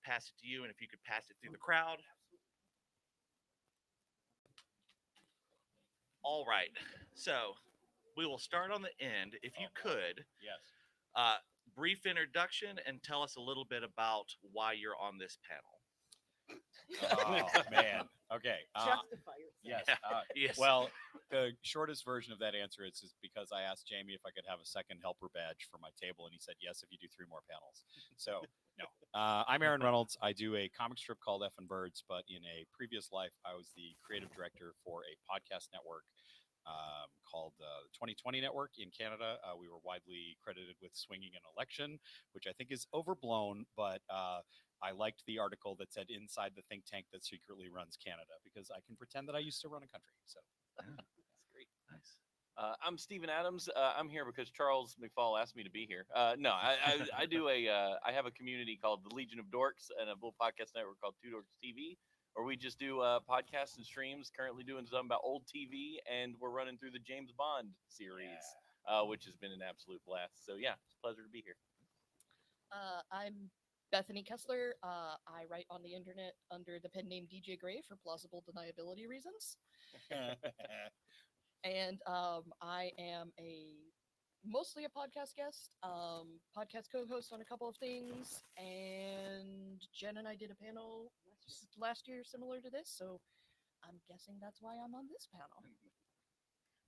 pass it to you, and if you could pass it through the crowd. All right. So we will start on the end. If you could, Yes. uh, brief introduction and tell us a little bit about why you're on this panel. Oh man. Okay. Justify yourself. Yes. Yes. Well, the shortest version of that answer is because I asked Jamie if I could have a second helper badge for my table, and he said yes if you do 3 more panels. So no. I'm Aaron Reynolds. I do a comic strip called F and Birds, but in a previous life, I was the creative director for a podcast network called the 2020 Network in Canada. We were widely credited with swinging an election, which I think is overblown, but I liked the article that said inside the think tank that secretly runs Canada, because I can pretend that I used to run a country. So That's great. Nice. I'm Stephen Adams. I'm here because Charles McFall asked me to be here. No, I do I have a community called the Legion of Dorks and a little podcast network called Two Dorks TV, where we just do podcasts and streams. Currently doing something about old TV, and we're running through the James Bond series, which has been an absolute blast. So yeah, it's a pleasure to be here. I'm Bethany Kessler. I write on the internet under the pen name DJ Gray for plausible deniability reasons. And I am mostly a podcast guest, podcast co-host on a couple of things, and Jen and I did a panel last year similar to this, so I'm guessing that's why I'm on this panel.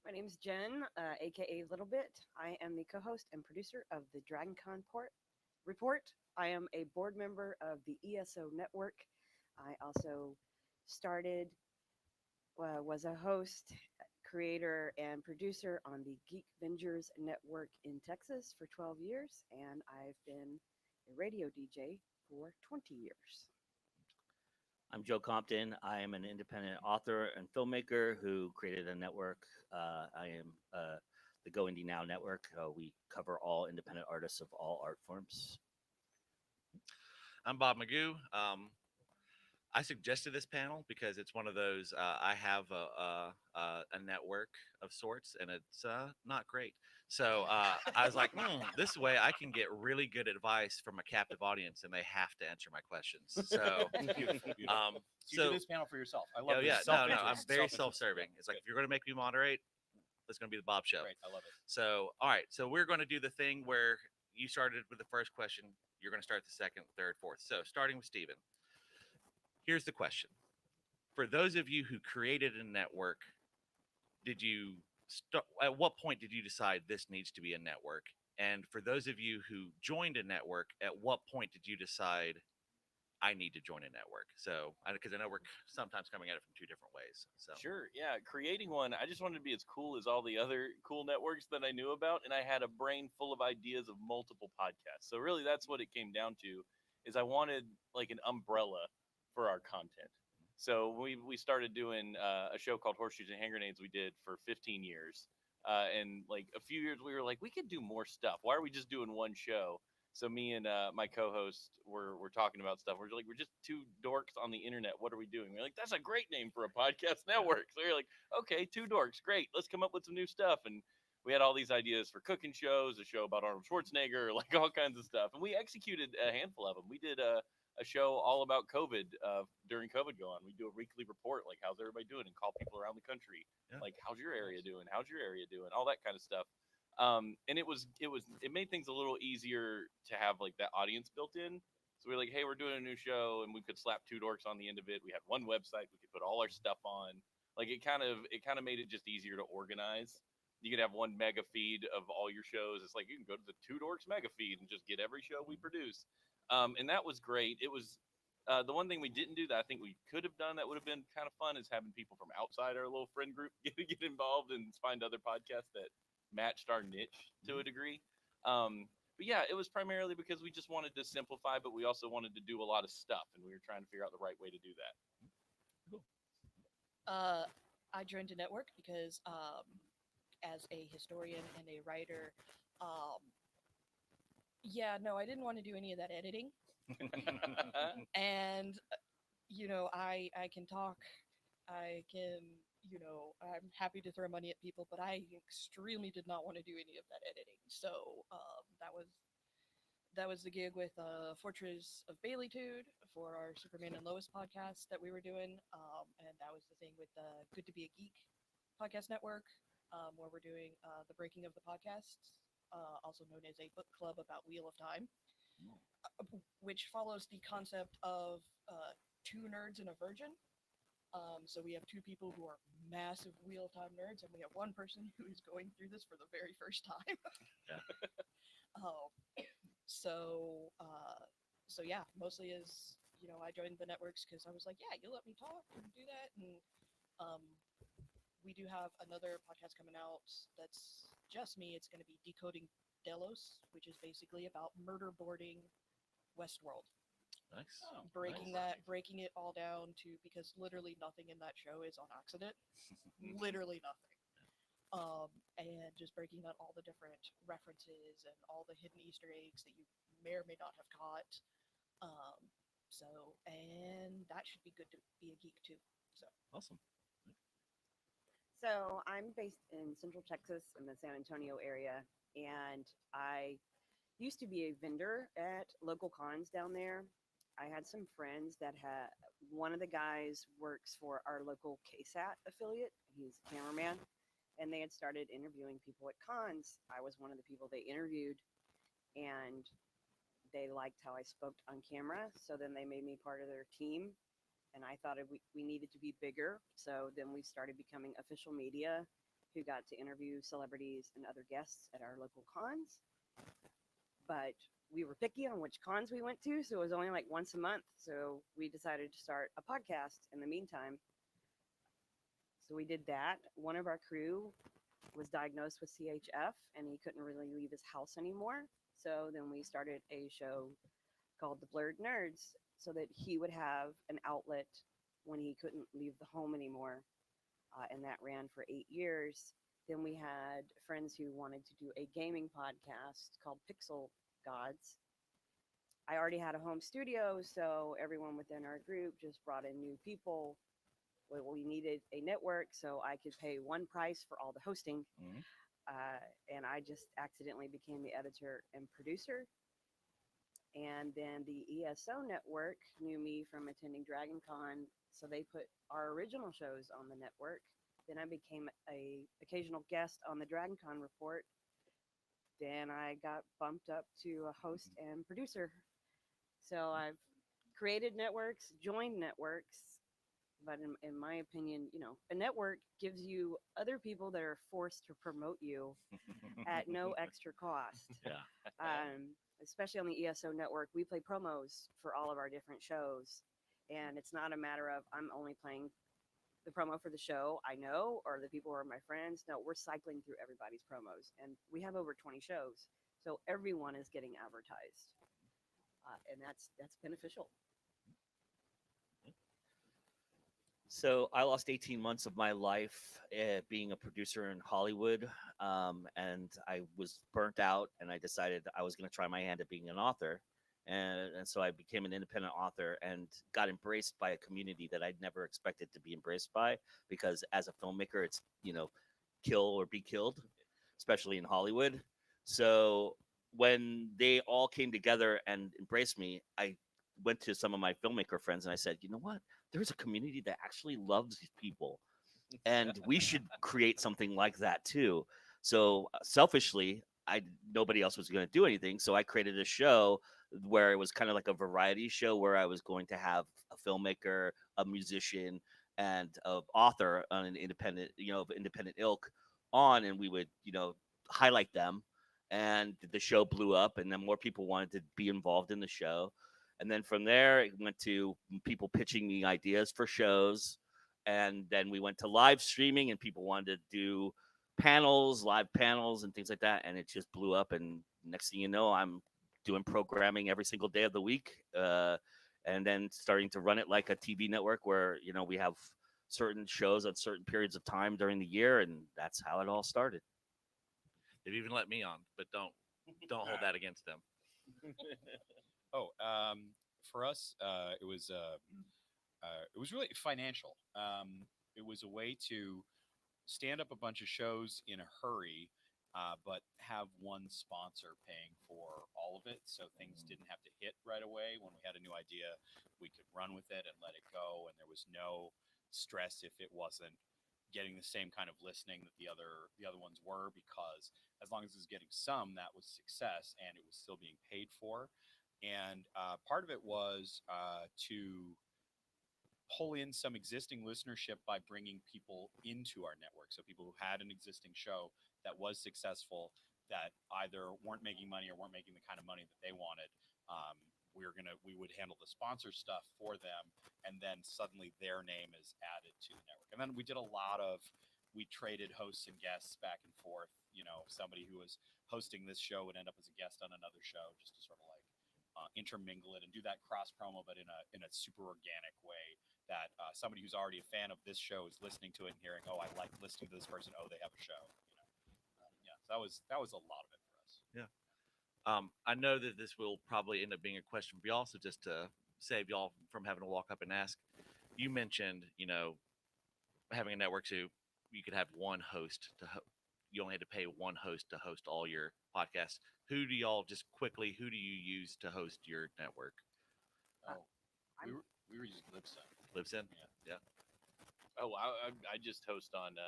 My name's Jen, aka Little Bit. I am the co-host and producer of the DragonCon Report. I am a board member of the ESO Network. I also was a host, creator, and producer on the Geek Vengers Network in Texas for 12 years, and I've been a radio DJ for 20 years. I'm Joe Compton. I am an independent author and filmmaker who created a network. I am the Go Indie Now network. We cover all independent artists of all art forms. I'm Bob Magoo. I suggested this panel because it's one of those. I have a network of sorts, and it's not great. So I was like, this way I can get really good advice from a captive audience, and they have to answer my questions. So, you do this panel for yourself. I love oh, this. yeah, no, I'm Self-interest. very Self-interest. self-serving. It's like, if you're going to make me moderate, it's going to be the Bob Show. Great. I love it. So, all right. So we're going to do the thing where you started with the first question. You're going to start the second, third, fourth. So starting with Steven. Here's the question. For those of you who created a network, at what point did you decide this needs to be a network? And for those of you who joined a network, at what point did you decide I need to join a network? So, because I know we're sometimes coming at it from two different ways. So Sure, yeah. Creating one, I just wanted to be as cool as all the other cool networks that I knew about, and I had a brain full of ideas of multiple podcasts. So really, that's what it came down to, is I wanted like an umbrella for our content. So we started doing a show called Horseshoes and Hand Grenades we did for 15 years. And like a few years, we were like, we could do more stuff. Why are we just doing one show? So me and my co-host were talking about stuff. We're like, we're just two dorks on the internet. What are we doing? We're like, that's a great name for a podcast network. So we're like, okay, two dorks, great. Let's come up with some new stuff. And we had all these ideas for cooking shows, a show about Arnold Schwarzenegger, like all kinds of stuff. And we executed a handful of them. We did a show all about COVID during COVID go on. We do a weekly report, like how's everybody doing, and call people around the country, like how's your area doing, how's your area doing, all that kind of stuff. And it made things a little easier to have like that audience built in. So we were like, hey, we're doing a new show, and we could slap two dorks on the end of it. We had one website we could put all our stuff on. Like it kind of made it just easier to organize. You could have one mega feed of all your shows. It's like you can go to the Two Dorks mega feed and just get every show we produce. And that was great. It was the one thing we didn't do that I think we could have done that would have been kind of fun is having people from outside our little friend group get involved and find other podcasts that matched our niche to a degree. But yeah, it was primarily because we just wanted to simplify, but we also wanted to do a lot of stuff, and we were trying to figure out the right way to do that. cool. I joined a network because as a historian and a writer, I didn't want to do any of that editing. And, I can talk, I can, I'm happy to throw money at people, but I extremely did not want to do any of that editing. So that was that was the gig with Fortress of Baileytude for our Superman and Lois podcast that we were doing, and that was the thing with the Good to Be a Geek podcast network, where we're doing the Breaking of the Podcasts, also known as a book club about Wheel of Time, which follows the concept of two nerds and a virgin. So we have two people who are massive Wheel of Time nerds, and we have one person who is going through this for the very first time. Yeah. Um, so yeah, mostly is, I joined the networks because I was like, yeah, you let me talk and do that, and we do have another podcast coming out that's just me. It's going to be Decoding Delos, which is basically about murder boarding Westworld. Nice. Breaking it all down to, because literally nothing in that show is on accident. Literally nothing. And just breaking down all the different references and all the hidden Easter eggs that you may or may not have caught. And that should be good to be a geek too. So Awesome. So I'm based in Central Texas in the San Antonio area, and I used to be a vendor at local cons down there. I had some friends that had, one of the guys works for our local KSAT affiliate. He's a cameraman, and they had started interviewing people at cons. I was one of the people they interviewed, and they liked how I spoke on camera. So then they made me part of their team, and I thought we needed to be bigger. So then we started becoming official media who got to interview celebrities and other guests at our local cons. But we were picky on which cons we went to, so it was only like once a month. So we decided to start a podcast in the meantime. So we did that. One of our crew was diagnosed with CHF, and he couldn't really leave his house anymore. So then we started a show called The Blurred Nerds, so that he would have an outlet when he couldn't leave the home anymore. And that ran for 8 years. Then we had friends who wanted to do a gaming podcast called Pixel Gods. I already had a home studio, so everyone within our group just brought in new people. We needed a network, so I could pay one price for all the hosting. Mhm. And I just accidentally became the editor and producer. And then the ESO network knew me from attending Dragon Con, so they put our original shows on the network. Then I became a occasional guest on the Dragon Con report. Then I got bumped up to a host and producer. So I've created networks, joined networks, but in my opinion, a network gives you other people that are forced to promote you at no extra cost. Yeah. Especially on the ESO network, we play promos for all of our different shows. And it's not a matter of I'm only playing the promo for the show I know, or the people who are my friends. No, we're cycling through everybody's promos. And we have over 20 shows. So everyone is getting advertised. And that's beneficial. So I lost 18 months of my life being a producer in Hollywood, and I was burnt out, and I decided I was going to try my hand at being an author, and so I became an independent author and got embraced by a community that I'd never expected to be embraced by, because as a filmmaker, it's kill or be killed, especially in Hollywood. So when they all came together and embraced me, I went to some of my filmmaker friends and I said, you know what? There's a community that actually loves these people, and we should create something like that too. So selfishly, nobody else was going to do anything, so I created a show where it was kind of like a variety show where I was going to have a filmmaker, a musician, and an author on an independent, of independent ilk on, and we would, highlight them. And the show blew up, and then more people wanted to be involved in the show. And then from there, it went to people pitching me ideas for shows. And then we went to live streaming, and people wanted to do live panels, and things like that. And it just blew up. And next thing you know, I'm doing programming every single day of the week. And then starting to run it like a TV network where, we have certain shows at certain periods of time during the year. And that's how it all started. They've even let me on, but don't hold that against them. For us, it was really financial. It was a way to stand up a bunch of shows in a hurry but have one sponsor paying for all of it. So things didn't have to hit right away. When we had a new idea, we could run with it and let it go. And there was no stress if it wasn't getting the same kind of listening that the other ones were, because as long as it was getting some, that was success, and it was still being paid for. And part of it was to pull in some existing listenership by bringing people into our network. So people who had an existing show that was successful, that either weren't making money or weren't making the kind of money that they wanted. We would handle the sponsor stuff for them, and then suddenly their name is added to the network. And then we traded hosts and guests back and forth. You know, somebody who was hosting this show would end up as a guest on another show, just to sort of like intermingle it and do that cross promo, but in a super organic way. That somebody who's already a fan of this show is listening to it and hearing, oh, I like listening to this person. Oh, they have a show. Yeah, so that was a lot of it for us. Yeah. I know that this will probably end up being a question for y'all, so just to save y'all from having to walk up and ask, you mentioned, having a network, so you could have one host you only had to pay one host to host all your podcasts. Who do you use to host your network? Oh, I'm- we were using Libsyn. Libsyn? Yeah. Oh, I just host on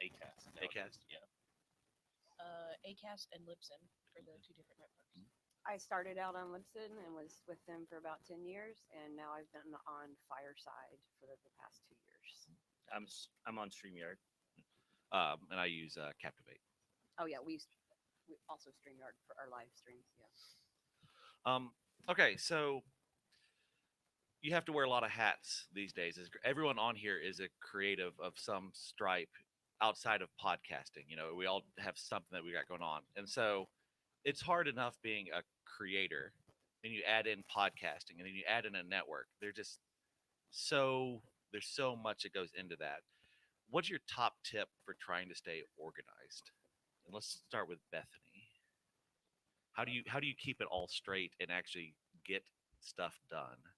Acast. nowadays. Acast? Yeah. Acast and Libsyn are the two different networks. I started out on Libsyn and was with them for about 10 years, and now I've been on Fireside for the past 2 years. I'm on StreamYard. And I use Captivate. Oh yeah, we also StreamYard for our live streams. Yeah. Okay, so you have to wear a lot of hats these days. Everyone on here is a creative of some stripe outside of podcasting. We all have something that we got going on. And so it's hard enough being a creator, and you add in podcasting, and then you add in a network. There's so much that goes into that. What's your top tip for trying to stay organized? And let's start with Bethany. How do you keep it all straight and actually get stuff done?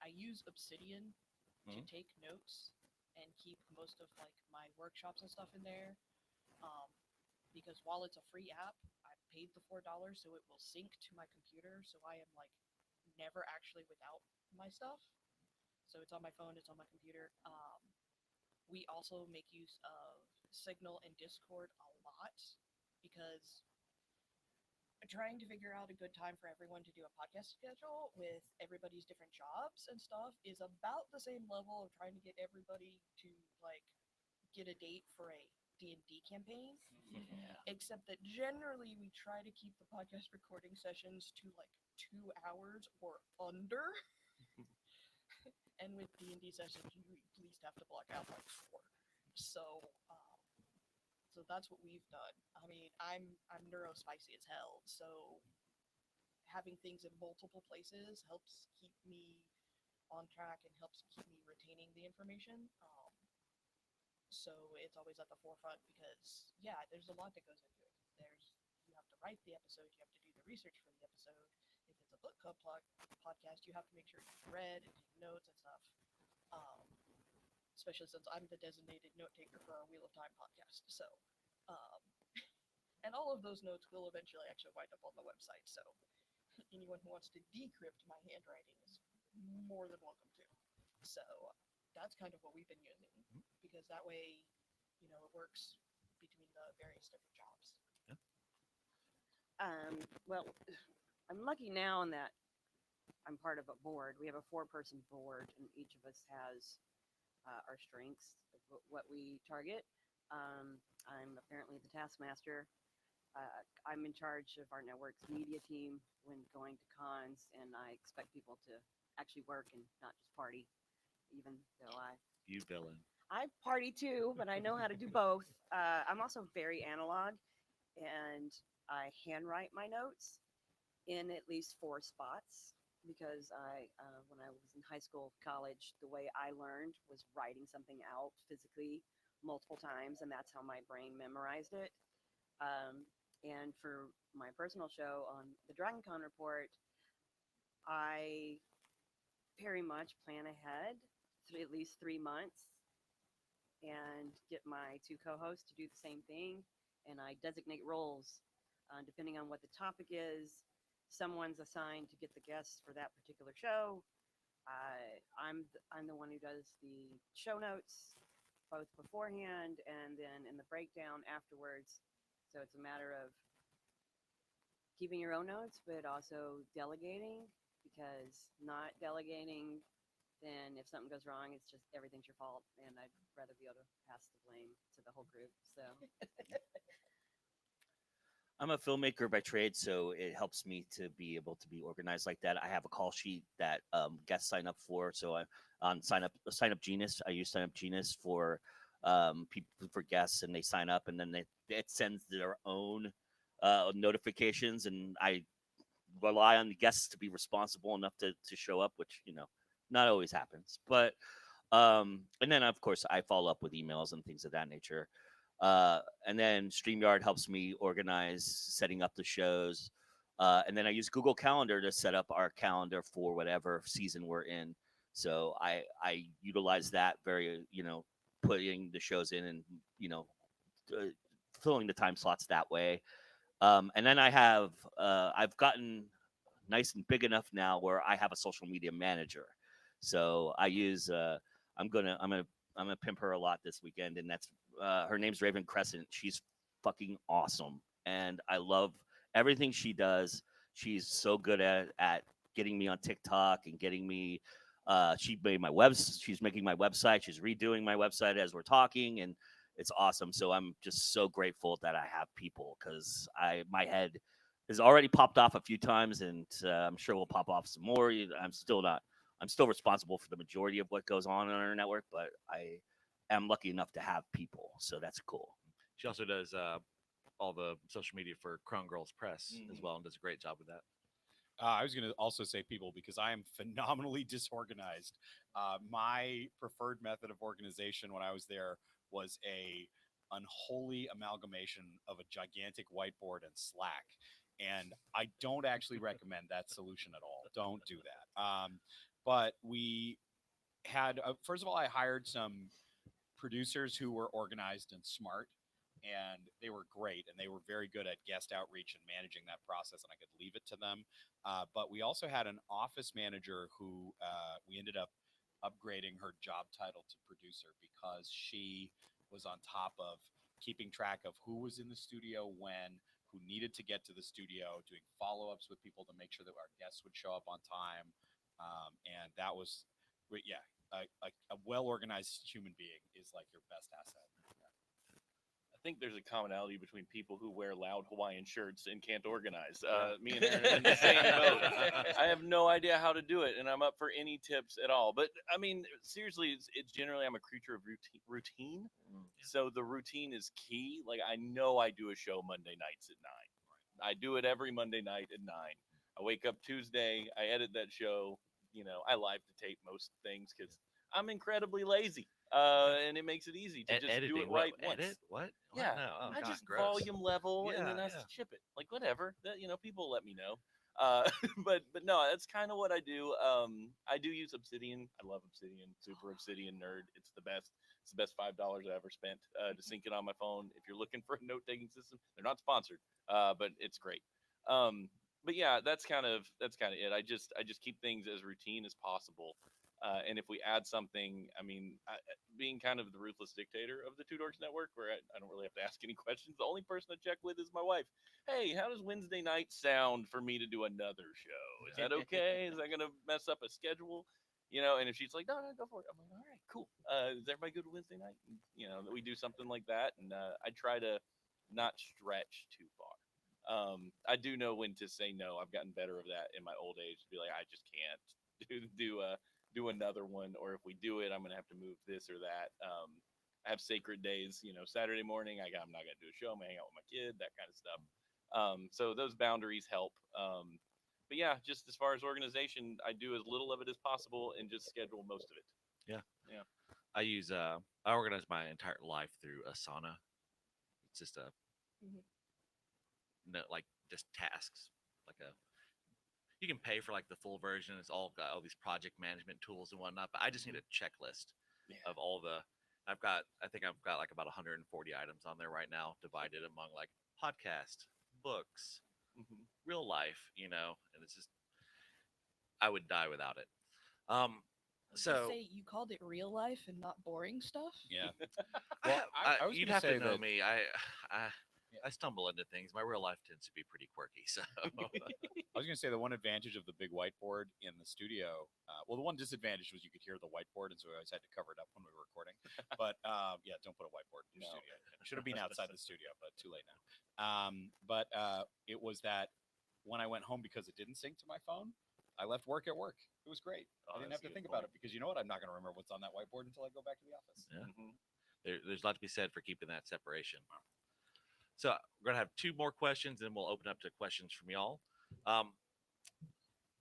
I use Obsidian to Mhm. take notes and keep most of like my workshops and stuff in there. Because while it's a free app, I paid the $4 so it will sync to my computer. So I am like never actually without my stuff. So it's on my phone, it's on my computer. We also make use of Signal and Discord a lot because trying to figure out a good time for everyone to do a podcast schedule with everybody's different jobs and stuff is about the same level of trying to get everybody to like get a date for a D&D campaign. Yeah. Except that generally we try to keep the podcast recording sessions to like 2 hours or under. And with D&D sessions, you at least have to block out like 4. So that's what we've done. I mean, I'm neurospicy as hell, so having things in multiple places helps keep me on track and helps keep me retaining the information. So it's always at the forefront because there's a lot that goes into it. You have to write the episode, you have to do the research for the episode. If it's a book club podcast, you have to make sure you've read and take notes and stuff. Especially since I'm the designated note taker for our Wheel of Time podcast. So, and all of those notes will eventually actually wind up on the website. So anyone who wants to decrypt my handwriting is more than welcome to. So that's kind of what we've been using because that way, it works between the various different jobs. Well, I'm lucky now in that I'm part of a board. We have a 4-person board, and each of us has our strengths, what we target. I'm apparently the taskmaster. I'm in charge of our network's media team when going to cons, and I expect people to actually work and not just party, even though You villain. I party too, but I know how to do both. I'm also very analog, and I handwrite my notes in at least 4 spots because when I was in high school, college, the way I learned was writing something out physically multiple times, and that's how my brain memorized it. And for my personal show on the DragonCon report, I very much plan ahead at least 3 months and get my two co-hosts to do the same thing. And I designate roles depending on what the topic is. Someone's assigned to get the guests for that particular show. I'm the one who does the show notes both beforehand and then in the breakdown afterwards. So it's a matter of keeping your own notes, but also delegating, because not delegating, then if something goes wrong, it's just everything's your fault. And I'd rather be able to pass the blame to the whole group. So I'm a filmmaker by trade, so it helps me to be able to be organized like that. I have a call sheet that guests sign up for. So I on sign up Genius. I use Sign Up Genius for people for guests, and they sign up, and then it sends their own notifications, and I rely on the guests to be responsible enough to show up, which not always happens. But and then of course I follow up with emails and things of that nature. And then StreamYard helps me organize setting up the shows. And then I use Google Calendar to set up our calendar for whatever season we're in. So I utilize that very, putting the shows in and, filling the time slots that way. And then I've gotten nice and big enough now where I have a social media manager. So I use, I'm gonna pimp her a lot this weekend, and that's her name's Raven Crescent. She's fucking awesome, and I love everything she does. She's so good at getting me on TikTok and getting me. She's making my website. She's redoing my website as we're talking, and it's awesome. So I'm just so grateful that I have people, because my head has already popped off a few times, and I'm sure we'll pop off some more. I'm still responsible for the majority of what goes on our network, but I am lucky enough to have people, so that's cool. She also does all the social media for Crown Girls Press as Mhm. well, and does a great job with that. I was going to also say people, because I am phenomenally disorganized. My preferred method of organization when I was there was a unholy amalgamation of a gigantic whiteboard and Slack. And I don't actually recommend that solution at all. Don't do that. But we had, first of all, I hired some producers who were organized and smart, and they were great, and they were very good at guest outreach and managing that process, and I could leave it to them. But we also had an office manager who we ended up upgrading her job title to producer, because she was on top of keeping track of who was in the studio when, who needed to get to the studio, doing follow-ups with people to make sure that our guests would show up on time. And that was, yeah, a well-organized human being is like your best asset. I think there's a commonality between people who wear loud Hawaiian shirts and can't organize. Me and Aaron are in the same boat. I have no idea how to do it, and I'm up for any tips at all. But I mean, seriously, it's generally I'm a creature of routine. So the routine is key. Like I know I do a show Monday nights at 9. I do it every Monday night at 9. I wake up Tuesday. I edit that show. I live to tape most things because I'm incredibly lazy. And it makes it easy to just Editing, do it right once. Edit? What? Yeah, No. Oh, I God, just gross. volume level and then I Yeah. ship it. Like whatever. That people let me know. But no, that's kind of what I do. I do use Obsidian. I love Obsidian. Super Obsidian nerd. It's the best. It's the best $5 I ever spent to sync it on my phone. If you're looking for a note taking system, they're not sponsored, but it's great. But yeah, that's kind of it. I just keep things as routine as possible. And if we add something, I mean, being kind of the ruthless dictator of the Two Dorks Network, where I don't really have to ask any questions. The only person I check with is my wife. Hey, how does Wednesday night sound for me to do another show? Is that okay? Is that going to mess up a schedule? And if she's like, no, go for it. I'm like, all right, cool. Is everybody good Wednesday night? And, we do something like that. And I try to not stretch too far. I do know when to say no. I've gotten better of that in my old age. To be like, I just can't do another one, or if we do it, I'm gonna have to move this or that. I have sacred days. Saturday morning, I'm not gonna do a show. I'm gonna hang out with my kid, that kind of stuff. So those boundaries help. But yeah, just as far as organization, I do as little of it as possible and just schedule most of it. I organize my entire life through Asana. It's just like just tasks, like you can pay for like the full version. It's all got all these project management tools and whatnot, but I just need a checklist of all the I think I've got like about 140 items on there right now, divided among like podcast, books, Mhm. real life, and it's just I would die without it. Um, I was gonna so say you called it real life and not boring stuff. Yeah. I Well, have, I was you'd gonna have to say know that- me. I Yeah. I stumble into things. My real life tends to be pretty quirky. So I was going to say the one advantage of the big whiteboard in the studio. Well, the one disadvantage was you could hear the whiteboard, and so we always had to cover it up when we were recording. But yeah, don't put a whiteboard in your No. studio. It should have been outside the studio, but too late now. But it was that when I went home because it didn't sync to my phone, I left work at work. It was great. Oh, I didn't that's have to a think good about point. it because you know what? I'm not going to remember what's on that whiteboard until I go back to the office. Yeah. Mhm. there's a lot to be said for keeping that separation. So we're gonna have two more questions, and we'll open up to questions from y'all. Um,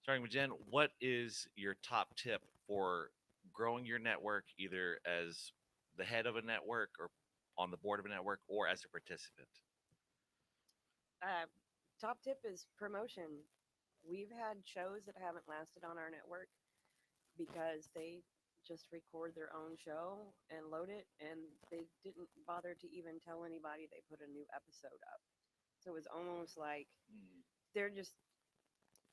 Starting with Jen, what is your top tip for growing your network, either as the head of a network or on the board of a network or as a participant? Top tip is promotion. We've had shows that haven't lasted on our network because they just record their own show and load it, and they didn't bother to even tell anybody they put a new episode up. So it was almost like they're just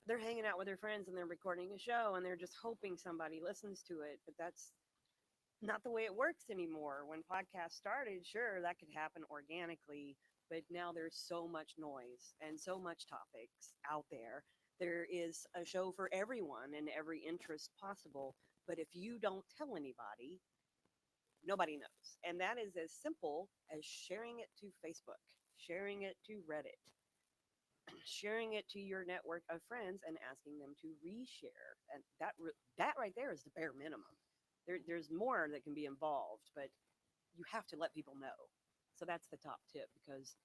they're hanging out with their friends and they're recording a show and they're just hoping somebody listens to it, but that's not the way it works anymore. When podcasts started, sure, that could happen organically, but now there's so much noise and so much topics out there. There is a show for everyone and every interest possible, but if you don't tell anybody, nobody knows. And that is as simple as sharing it to Facebook, sharing it to Reddit, sharing it to your network of friends and asking them to reshare. And that right there is the bare minimum. There's more that can be involved, but you have to let people know. So that's the top tip because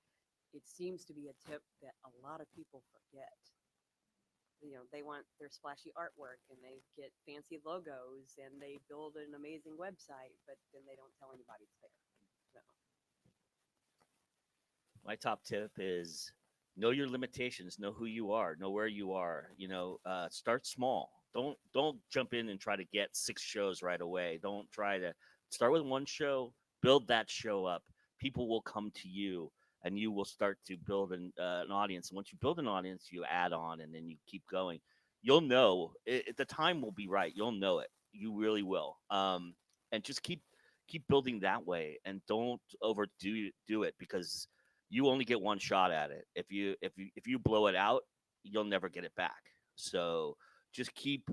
it seems to be a tip that a lot of people forget. They want their splashy artwork and they get fancy logos and they build an amazing website, but then they don't tell anybody it's there. So My top tip is know your limitations, know who you are, know where you are. Start small. Don't jump in and try to get 6 shows right away. Don't try to start with one show, build that show up. People will come to you, and you will start to build an audience. And once you build an audience, you add on, and then you keep going. You'll know the time will be right. You'll know it. You really will. And just keep building that way, and don't overdo it because you only get one shot at it. If you blow it out, you'll never get it back. So just keep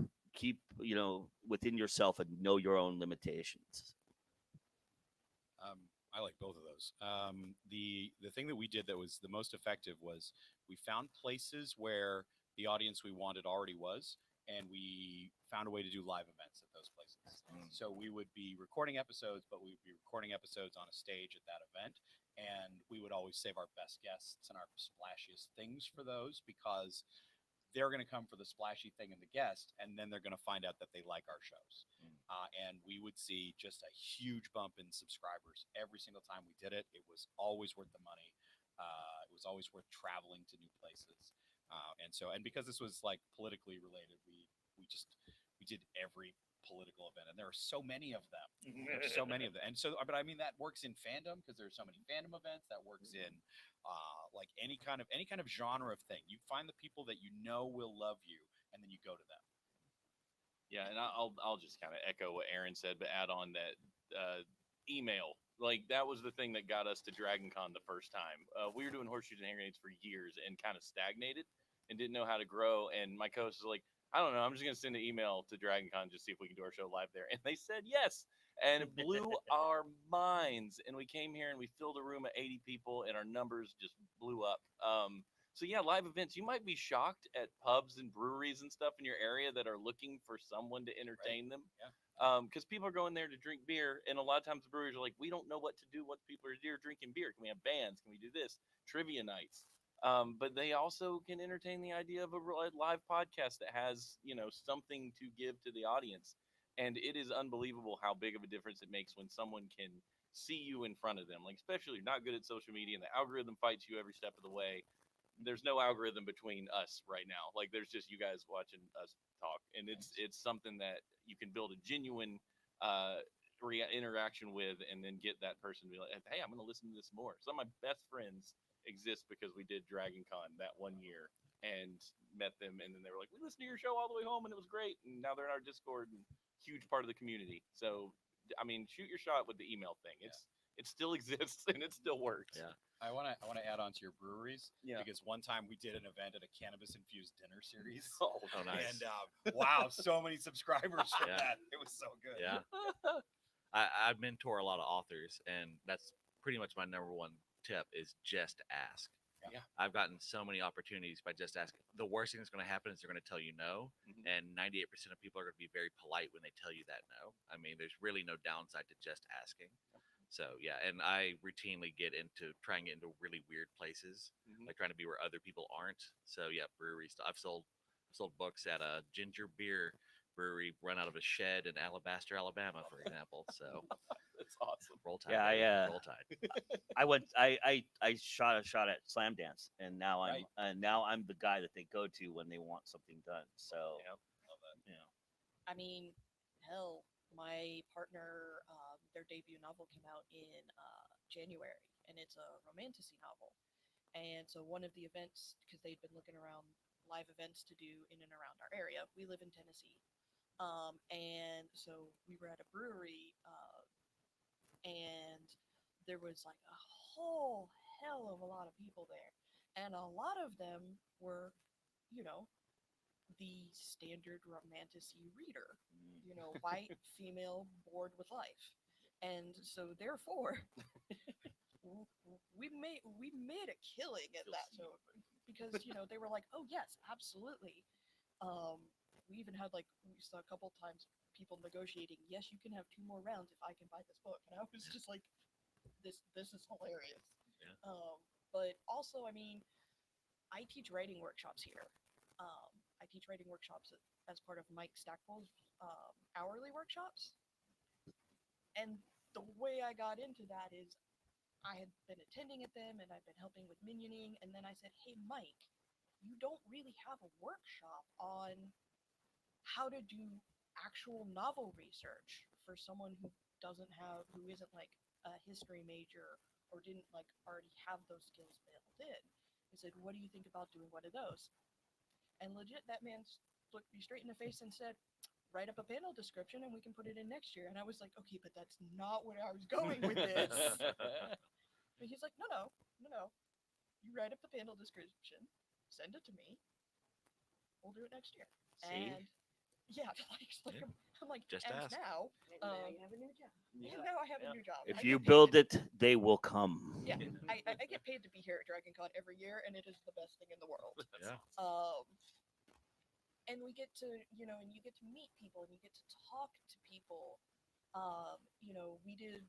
within yourself and know your own limitations. I like both of those. The thing that we did that was the most effective was we found places where the audience we wanted already was, and we found a way to do live events at those places. So we would be recording episodes, but we would be recording episodes on a stage at that event, and we would always save our best guests and our splashiest things for those because they're going to come for the splashy thing and the guest, and then they're going to find out that they like our shows. And we would see just a huge bump in subscribers every single time we did it. It was always worth the money. It was always worth traveling to new places. And because this was like politically related, we did every political event, and there are so many of them. There's so many of them, and so but I mean that works in fandom because there's so many fandom events. That works in like any kind of genre of thing. You find the people that you know will love you, and then you go to them. Yeah, and I'll just kind of echo what Aaron said, but add on that email. Like that was the thing that got us to Dragon Con the first time. We were doing horseshoes and hand grenades for years and kind of stagnated and didn't know how to grow. And my co-host was like, I don't know, I'm just gonna send an email to Dragon Con just see if we can do our show live there. And they said yes. And it blew our minds. And we came here and we filled a room of 80 people and our numbers just blew up. So yeah, live events. You might be shocked at pubs and breweries and stuff in your area that are looking for someone to entertain them. Yeah. Because people are going there to drink beer, and a lot of times the breweries are like, we don't know what to do once people are here drinking beer. Can we have bands? Can we do this? Trivia nights. But they also can entertain the idea of a live podcast that has, something to give to the audience. And it is unbelievable how big of a difference it makes when someone can see you in front of them. Like, especially if you're not good at social media and the algorithm fights you every step of the way. There's no algorithm between us right now. Like there's just you guys watching us talk, and it's something that you can build a genuine interaction with, and then get that person to be like, hey, I'm going to listen to this more. Some of my best friends exist because we did Dragon Con that one year and met them, and then they were like, we listened to your show all the way home and it was great, and now they're in our Discord and huge part of the community. So I mean, shoot your shot with the email thing. It still exists and it still works. Yeah. I want to add on to your breweries Yeah. because one time we did an event at a cannabis infused dinner series. Oh, Oh, nice. And wow, so many subscribers for Yeah. that. It was so good. Yeah. I mentor a lot of authors, and that's pretty much my number one tip is just ask. Yeah. I've gotten so many opportunities by just asking. The worst thing that's going to happen is they're going to tell you no, Mhm. and 98% of people are going to be very polite when they tell you that no. I mean, there's really no downside to just asking. So yeah, and I routinely get into trying to get into really weird places, Mhm. like trying to be where other people aren't. So yeah, breweries. I've sold books at a ginger beer brewery run out of a shed in Alabaster, Alabama, for example. So That's awesome. roll tide. Yeah, baby, roll tide. I shot a shot at Slam Dance, and now Right. I'm the guy that they go to when they want something done. So Yeah. you know, I mean, hell, my partner, their debut novel came out in January, and it's a romantasy novel. And so one of the events, because they'd been looking around live events to do in and around our area, we live in Tennessee, and so we were at a brewery, and there was like a whole hell of a lot of people there, and a lot of them were, you know, the standard romantasy reader, you know, white female bored with life, and so therefore we made a killing at that show because they were like, oh yes, absolutely. We even had like we saw a couple times people negotiating. Yes, you can have 2 more rounds if I can buy this book, and I was just like, this is hilarious. Yeah. But also, I mean, I teach writing workshops here. I teach writing workshops as part of Mike Stackpole's hourly workshops. And the way I got into that is I had been attending at them and I've been helping with minioning. And then I said, hey, Mike, you don't really have a workshop on how to do actual novel research for someone who isn't like a history major or didn't like already have those skills built in. He said, what do you think about doing one of those? And legit, that man looked me straight in the face and said, write up a panel description and we can put it in next year. And I was like, okay, but that's not where I was going with this. But he's like, no. You write up the panel description, send it to me. We'll do it next year. see, And yeah, Yeah. I'm like, Just and ask. now, And now you have a new job. and now I have Yeah. a new job. if I you get paid build to- it, they will come. Yeah, I get paid to be here at Dragon Con every year, and it is the best thing in the world. Yeah. And we get to, and you get to meet people, and you get to talk to people. We did,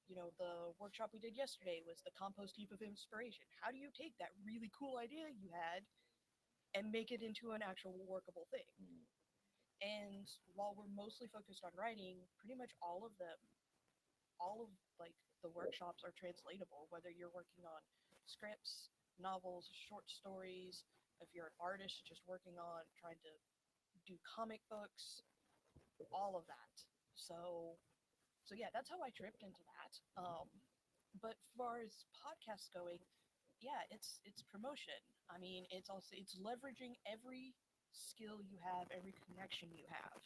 the workshop we did yesterday was the compost heap of inspiration. How do you take that really cool idea you had and make it into an actual workable thing? And while we're mostly focused on writing, pretty much all of like the workshops are translatable, whether you're working on scripts, novels, short stories, if you're an artist just working on trying to do comic books, all of that. So yeah, that's how I tripped into that. But as far as podcasts going, yeah, it's promotion. I mean, it's leveraging every skill you have, every connection you have,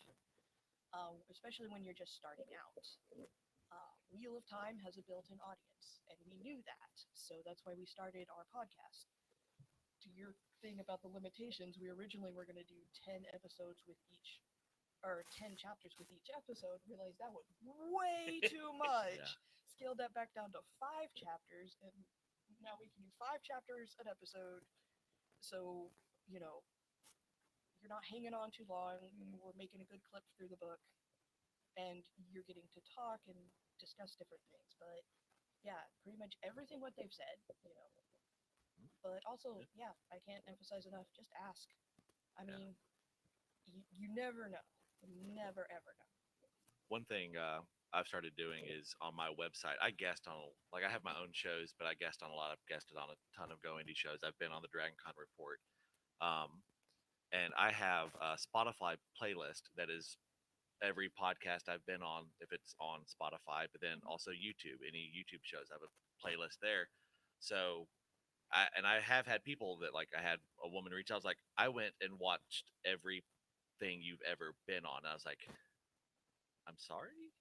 especially when you're just starting out. Wheel of Time has a built-in audience, and we knew that, so that's why we started our podcast. To your thing about the limitations, we originally were going to do 10 episodes with each, or 10 chapters with each episode. Realized that was way too much. Yeah. Scaled that back down to 5 chapters, and now we can do 5 chapters an episode. So, you're not hanging on too long. We're making a good clip through the book, and you're getting to talk and discuss different things. But yeah, pretty much everything what they've said, But also, yeah, I can't emphasize enough. Just ask. I Yeah. mean, you never know. Never ever know. One thing I've started doing is on my website. I guest on I have my own shows, but I guest on a lot. I've guested on a ton of Go Indie shows. I've been on the Dragon Con Report, and I have a Spotify playlist that is every podcast I've been on, if it's on Spotify, but then also YouTube. Any YouTube shows, I have a playlist there. So I have had people that, like, I had a woman reach out. I was like, I went and watched everything you've ever been on. I was like, I'm sorry.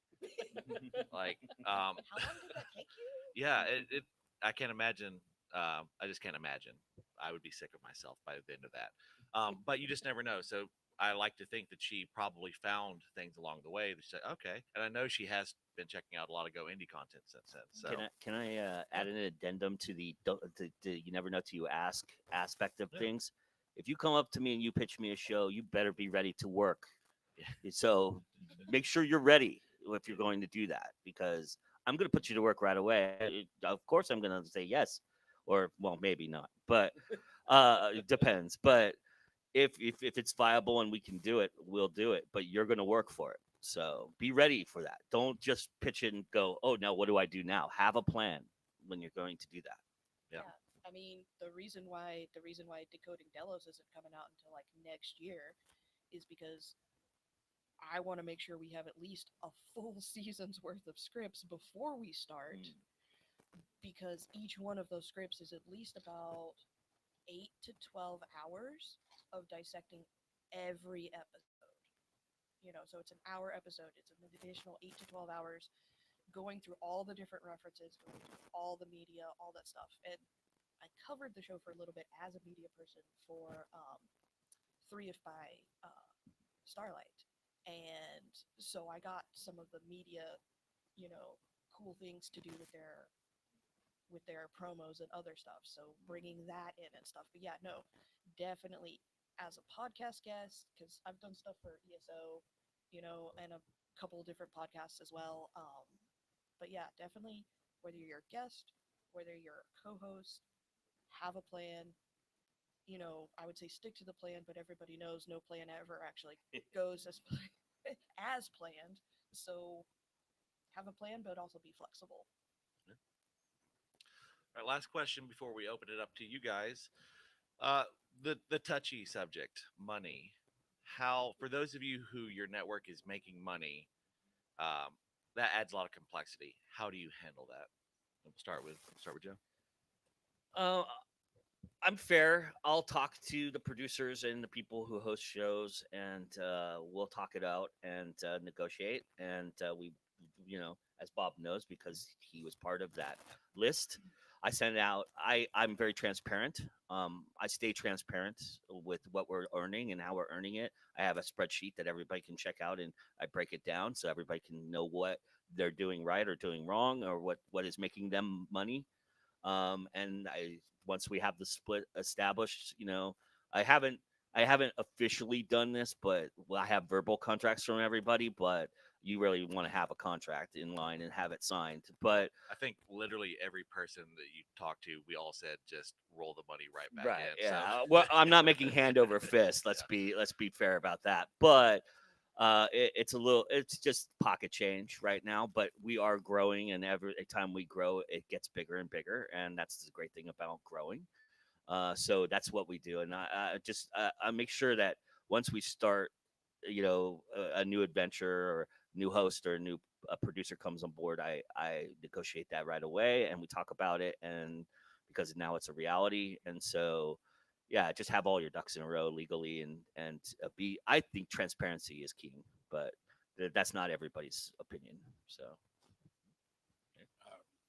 Like, How long did that take you? yeah, it I can't imagine. I just can't imagine. I would be sick of myself by the end of that. But you just never know. So I like to think that she probably found things along the way that she said, okay. And I know she has been checking out a lot of Go Indie content since then. So Can I add an addendum to the you never know till you ask aspect of Yeah. things? If you come up to me and you pitch me a show, you better be ready to work. Yeah. So make sure you're ready if you're going to do that, because I'm going to put you to work right away. Of course, I'm going to say yes, or well, maybe not, but it depends. But if it's viable and we can do it, we'll do it. But you're going to work for it. So be ready for that. Don't just pitch it and go, oh, no, what do I do now? Have a plan when you're going to do that. Yeah. I mean, the reason why Decoding Delos isn't coming out until like next year is because I want to make sure we have at least a full season's worth of scripts before we start, because each one of those scripts is at least about 8 to 12 hours of dissecting every episode. So it's an hour episode. It's an additional 8 to 12 hours going through all the different references, going through all the media, all that stuff. And I covered the show for a little bit as a media person for 3 If by Starlight. And so I got some of the media, cool things to do with their promos and other stuff. So bringing that in and stuff. But yeah, no, definitely as a podcast guest, because I've done stuff for ESO, and a couple of different podcasts as well. But yeah, definitely, whether you're a guest, whether you're a co-host, have a plan. I would say stick to the plan, but everybody knows no plan ever actually goes as as planned. So have a plan, but also be flexible. All right, last question before we open it up to you guys. The touchy subject, money. How, for those of you who your network is making money, that adds a lot of complexity. How do you handle that? We'll start with Joe. Uh, I'm fair. I'll talk to the producers and the people who host shows, and we'll talk it out and negotiate. And as Bob knows, because he was part of that list, I send it out. I'm very transparent. I stay transparent with what we're earning and how we're earning it. I have a spreadsheet that everybody can check out, and I break it down so everybody can know what they're doing right or doing wrong, or what is making them money. And once we have the split established, I haven't officially done this, but I have verbal contracts from everybody. But you really want to have a contract in line and have it signed. But I think literally every person that you talked to, we all said just roll the money right back in. yeah. So. Well, I'm not making hand over fist. Let's be fair about that. But it's just pocket change right now, but we are growing, and every time we grow it gets bigger and bigger, and that's the great thing about growing. So that's what we do, and I make sure that once we start, a new adventure or new host or a new producer comes on board, I negotiate that right away, and we talk about it, and because now it's a reality. And so yeah, just have all your ducks in a row legally, and be. I think transparency is key, but that's not everybody's opinion. So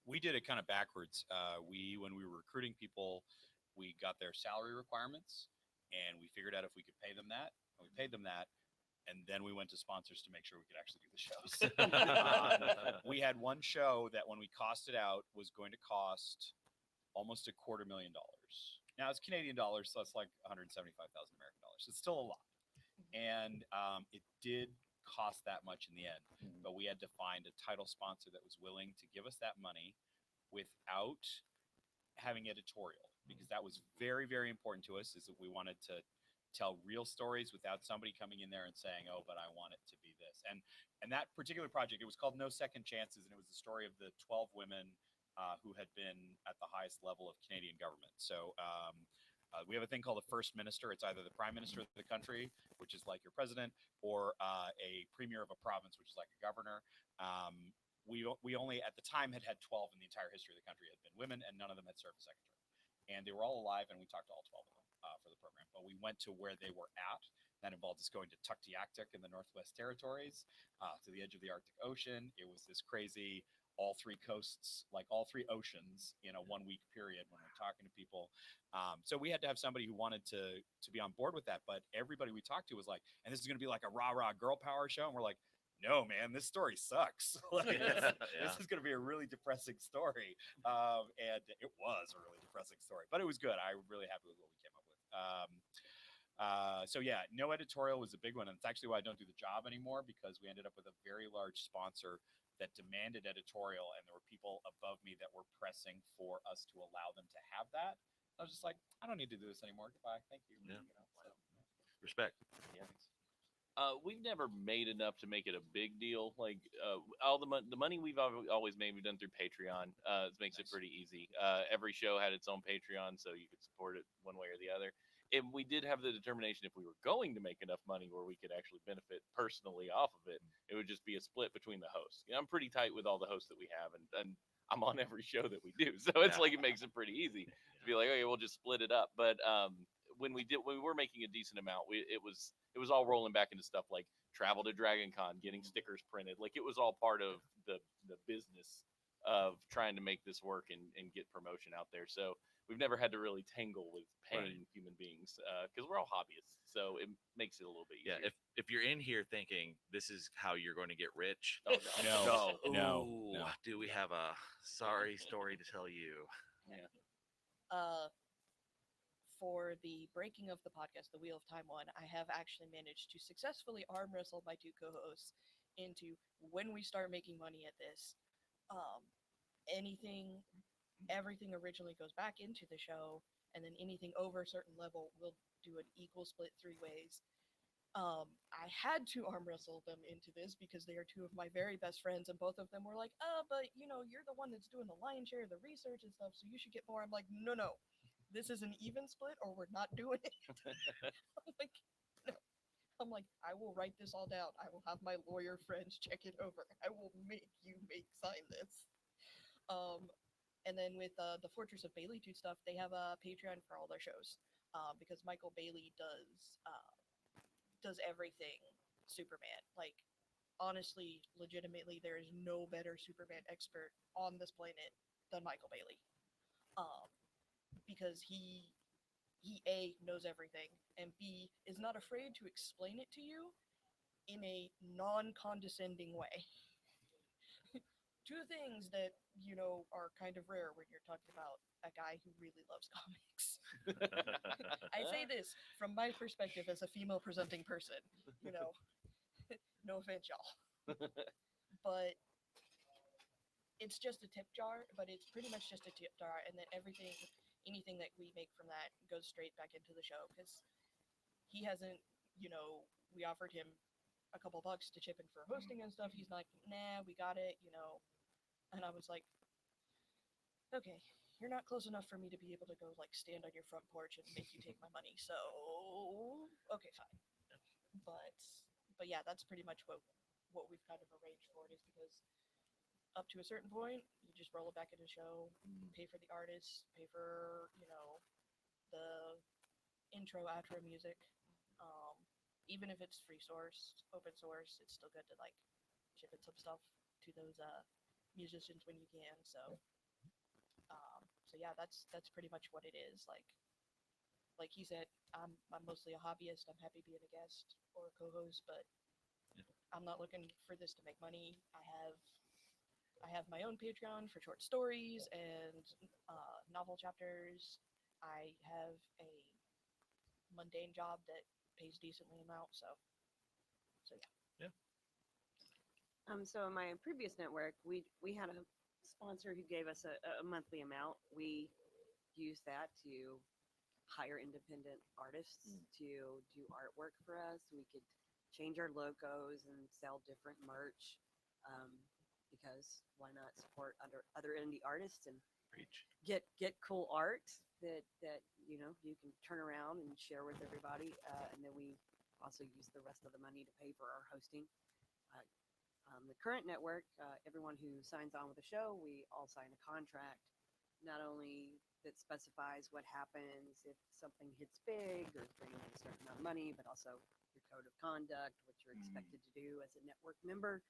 We did it kind of backwards. When we were recruiting people, we got their salary requirements, and we figured out if we could pay them that, and we paid them that, and then we went to sponsors to make sure we could actually do the shows. We had one show that when we costed out was going to cost almost $250,000. Now it's Canadian dollars, so that's like 175,000 American dollars. It's still a lot, and it did cost that much in the end. But we had to find a title sponsor that was willing to give us that money without having editorial, because that was very, very important to us. Is that we wanted to tell real stories without somebody coming in there and saying, "Oh, but I want it to be this." And that particular project, it was called No Second Chances, and it was the story of the 12 women who had been at the highest level of Canadian government. So we have a thing called a first minister. It's either the prime minister of the country, which is like your president, or a premier of a province, which is like a governor. We only at the time had 12 in the entire history of the country had been women, and none of them had served as secretary. And they were all alive, and we talked to all 12 of them for the program. But we went to where they were at. That involved us going to Tuktoyaktuk in the Northwest Territories, to the edge of the Arctic Ocean. It was this crazy all three coasts, like all three oceans in a 1 week period when we're talking to people. So we had to have somebody who wanted to be on board with that. But everybody we talked to was like, and this is going to be like a rah girl power show. And we're like, no, man, this story sucks. Like, this is going to be a really depressing story. And it was a really depressing story, but it was good. I'm really happy with what we came up with. So yeah, no editorial was a big one. And it's actually why I don't do the job anymore, because we ended up with a very large sponsor that demanded editorial, and there were people above me that were pressing for us to allow them to have that. I was just like, I don't need to do this anymore. Goodbye. Thank you. Yeah. You know, so, Respect. yeah. We've never made enough to make it a big deal. Like all the money we've always made, we've done through Patreon. It makes it Nice. pretty easy. Every show had its own Patreon, so you could support it one way or the other. And we did have the determination, if we were going to make enough money where we could actually benefit personally off of it, it would just be a split between the hosts. You know, I'm pretty tight with all the hosts that we have, and I'm on every show that we do, so it's Yeah. like it makes it pretty easy to be like, okay, we'll just split it up. But when we were making a decent amount, it was all rolling back into stuff like travel to Dragon Con, getting stickers printed. Like, it was all part of the business of trying to make this work and get promotion out there. So we've never had to really tangle with paying human beings, because we're all hobbyists. So it makes it a little bit Yeah, easier. if you're in here thinking this is how you're going to get rich, Oh, No. ooh, no. do we have a sorry story to tell you? For the breaking of the podcast, the Wheel of Time one, I have actually managed to successfully arm wrestle my two co-hosts into, when we start making money at this, everything originally goes back into the show, and then anything over a certain level, we'll do an equal split 3 ways. I had to arm wrestle them into this because they are two of my very best friends, and both of them were like, but you're the one that's doing the lion's share of the research and stuff, so you should get more. I'm like, no. This is an even split, or we're not doing it. I'm like, no. I'm like, I will write this all down. I will have my lawyer friends check it over. I will make you sign this. And then with the Fortress of Baileytude stuff, they have a Patreon for all their shows, because Michael Bailey does everything Superman. Like, honestly, legitimately, there is no better Superman expert on this planet than Michael Bailey. Because he A, knows everything, and B, is not afraid to explain it to you in a non-condescending way. Two things that, are kind of rare when you're talking about a guy who really loves comics. I say this from my perspective as a female presenting person, no offense, y'all. But it's just a tip jar, but it's pretty much just a tip jar, and then anything that we make from that goes straight back into the show, because he hasn't, we offered him a couple bucks to chip in for hosting and stuff. He's like, nah, we got it, and I was like, okay, you're not close enough for me to be able to go like stand on your front porch and make you take my money, so okay, fine. But yeah, that's pretty much what we've kind of arranged for it, is because up to a certain point, you just roll it back into the show, pay for the artists, pay for, the intro, outro music. Even if it's free source, open source, it's still good to like chip in some stuff to those musicians when you can. So yeah, that's pretty much what it is. Like he said, I'm mostly a hobbyist. I'm happy being a guest or a co-host, but I'm not looking for this to make money. I have my own Patreon for short stories and novel chapters. I have a mundane job that pays decently amount, so yeah. So in my previous network, we had a sponsor who gave us a monthly amount. We used that to hire independent artists to do artwork for us. We could change our logos and sell different merch. because why not support other indie artists and Preach. get cool art that you know you can turn around and share with everybody, and then we also use the rest of the money to pay for our hosting. Uh, the current network, everyone who signs on with the show, we all sign a contract, not only that specifies what happens if something hits big or bringing in a certain amount of money, but also your code of conduct, what you're expected to do as a network member.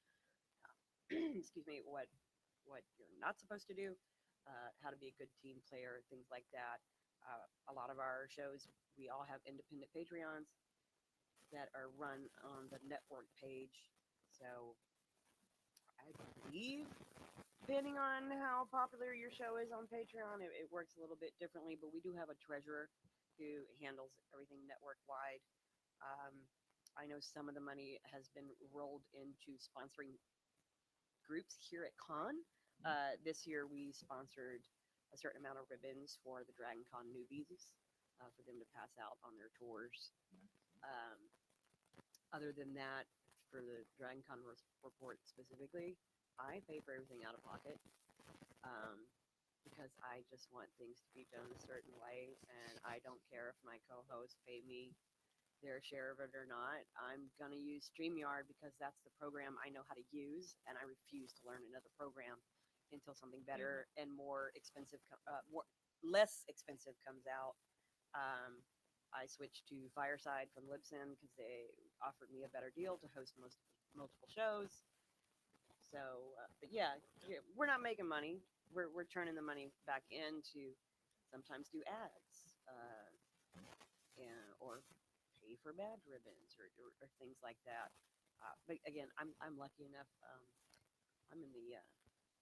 Excuse me, what you're not supposed to do, how to be a good team player, things like that. A lot of our shows, we all have independent Patreons that are run on the network page. So I believe, depending on how popular your show is on Patreon, it works a little bit differently, but we do have a treasurer who handles everything network wide. I know some of the money has been rolled into sponsoring groups here at Con. This year we sponsored a certain amount of ribbons for the Dragon Con newbies for them to pass out on their tours. Other than that, for the Dragon Con report specifically, I pay for everything out of pocket because I just want things to be done a certain way, and I don't care if my co-hosts pay me their share of it or not. I'm gonna use StreamYard because that's the program I know how to use, and I refuse to learn another program until something better and less expensive comes out. I switched to Fireside from Libsyn because they offered me a better deal to host multiple shows. So, but yeah, we're not making money. We're turning the money back in to sometimes do ads, or pay for badge ribbons or things like that. But again, I'm lucky enough. I'm in the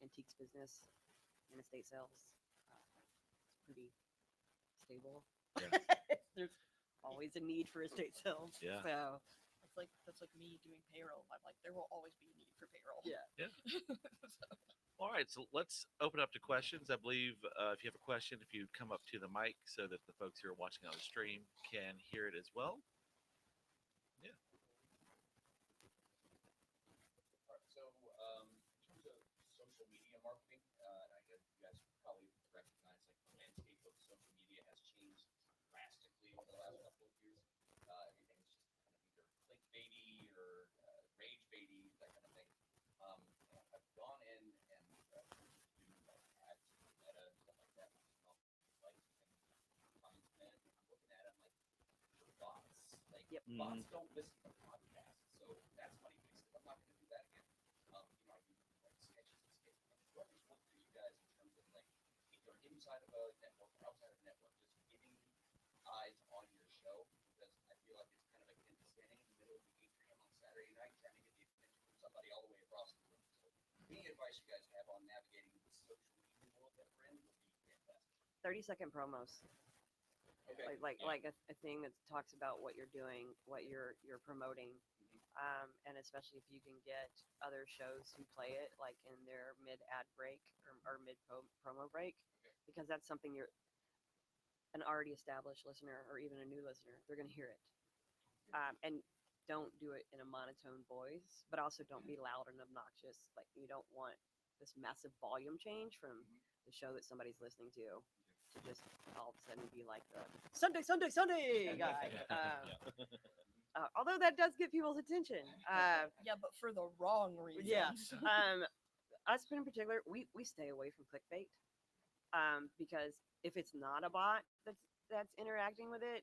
antiques business and estate sales. It's pretty stable. Yeah. There's Always a need for estate sales. Yeah. So that's like me doing payroll. I'm like, there will always be a need for payroll. yeah. All right, so let's open up to questions. I believe if you have a question, if you come up to the mic so that the folks who are watching on the stream can hear it as well. Yeah. All right, so in terms of social media marketing, and I guess you guys probably recognize like the landscape of social media has changed drastically over the last couple of years. Everything's just kind of either clickbaity or rage baity, that kind of thing. And I've gone in and do like ads for Meta and stuff like that. Like comments, and I'm looking at it, I'm like, these are bots. Like Yep. bots don't listen to podcasts, so that's money wasted. I'm not going to do that again. I do like sketches and sketches. What is one for you guys in terms of like either inside of a network or outside of a network, just getting eyes on your show? Because I feel like it's kind of like standing in the middle of the atrium on Saturday night trying to get the attention from somebody all the way across the room. So any advice you guys have on navigating the social media world that we're in would be fantastic. 30-second promos. Okay. Like a thing that talks about what you're doing, what you're promoting, and especially if you can get other shows who play it like in their mid ad break or mid promo break, because that's something you're an already established listener or even a new listener, they're going to hear it. And don't do it in a monotone voice, but also don't be loud and obnoxious. Like you don't want this massive volume change from the show that somebody's listening to just all of a sudden be like the Sunday guy. Although that does get people's attention. Yeah, but for the wrong reasons. Yeah. Us in particular, we stay away from clickbait because if it's not a bot that's interacting with it,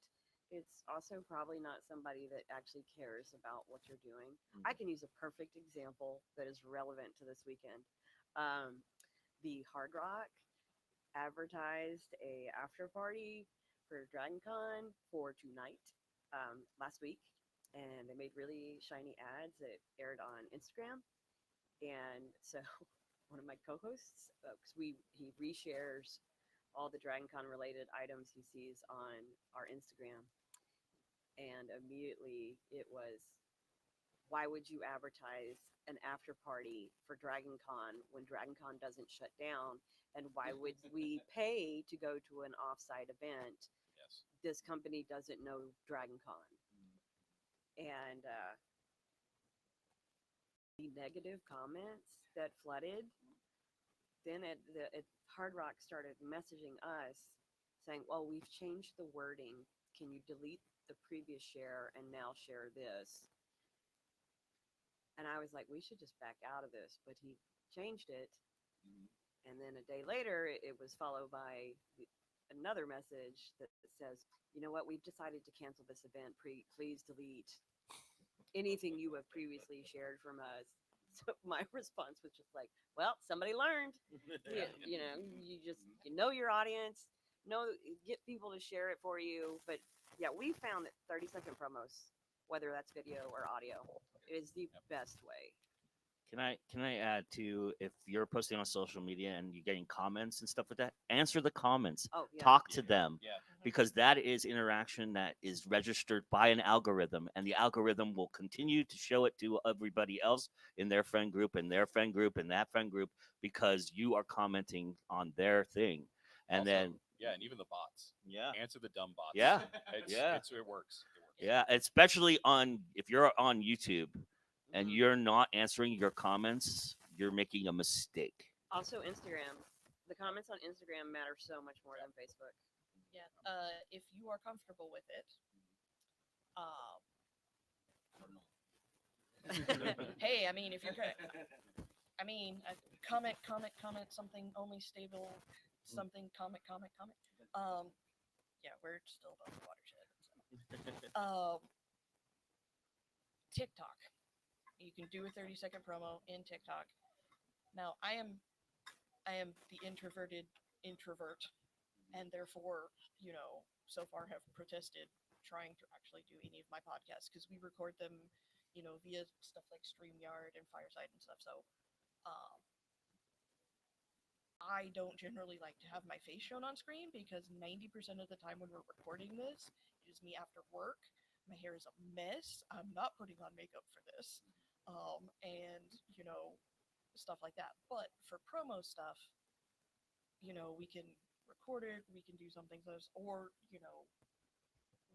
it's also probably not somebody that actually cares about what you're doing. I can use a perfect example that is relevant to this weekend. The Hard Rock advertised a after party for Dragon Con for tonight last week, and they made really shiny ads that aired on Instagram. And so one of my co-hosts, because he reshares all the Dragon Con related items he sees on our Instagram, and immediately it was, why would you advertise an after party for Dragon Con when Dragon Con doesn't shut down? And why would we pay to go to an offsite event? Yes. This company doesn't know Dragon Con. And negative comments that flooded, then Hard Rock started messaging us saying, well, we've changed the wording. Can you delete the previous share and now share this? And I was like, we should just back out of this. But he changed it. And then a day later, it was followed by another message that says, you know what, we've decided to cancel this event. Please delete anything you have previously shared from us. So my response was just like, well, somebody learned. You know, you know your audience, get people to share it for you. But yeah, we found that 30-second promos, whether that's video or audio, is the best way. Can I add to, if you're posting on social media and you're getting comments and stuff like that, answer the comments. Oh, yeah. Talk to them, Yeah. because that is interaction that is registered by an algorithm, and the algorithm will continue to show it to everybody else in their friend group and their friend group and that friend group, because you are commenting on their thing. And Also, then yeah, and even the bots. yeah, Answer the dumb bots. Yeah. It's, Yeah. it works. yeah, especially if you're on YouTube and Mhm. you're not answering your comments, you're making a mistake. Also, Instagram. The comments on Instagram matter so much more than Facebook. Yeah. If you are comfortable with it, hey, I mean, if you're, I mean, comment something only stable, something comment. Yeah, we're still above the watershed. So. TikTok. You can do a 30-second promo in TikTok. Now, I am the introverted introvert, and therefore, so far have protested trying to actually do any of my podcasts, because we record them, via stuff like StreamYard and Fireside and stuff. So, I don't generally like to have my face shown on screen, because 90% of the time when we're recording this, it is me after work. My hair is a mess. I'm not putting on makeup for this. And, stuff like that. But for promo stuff, we can record it, we can do something close, or,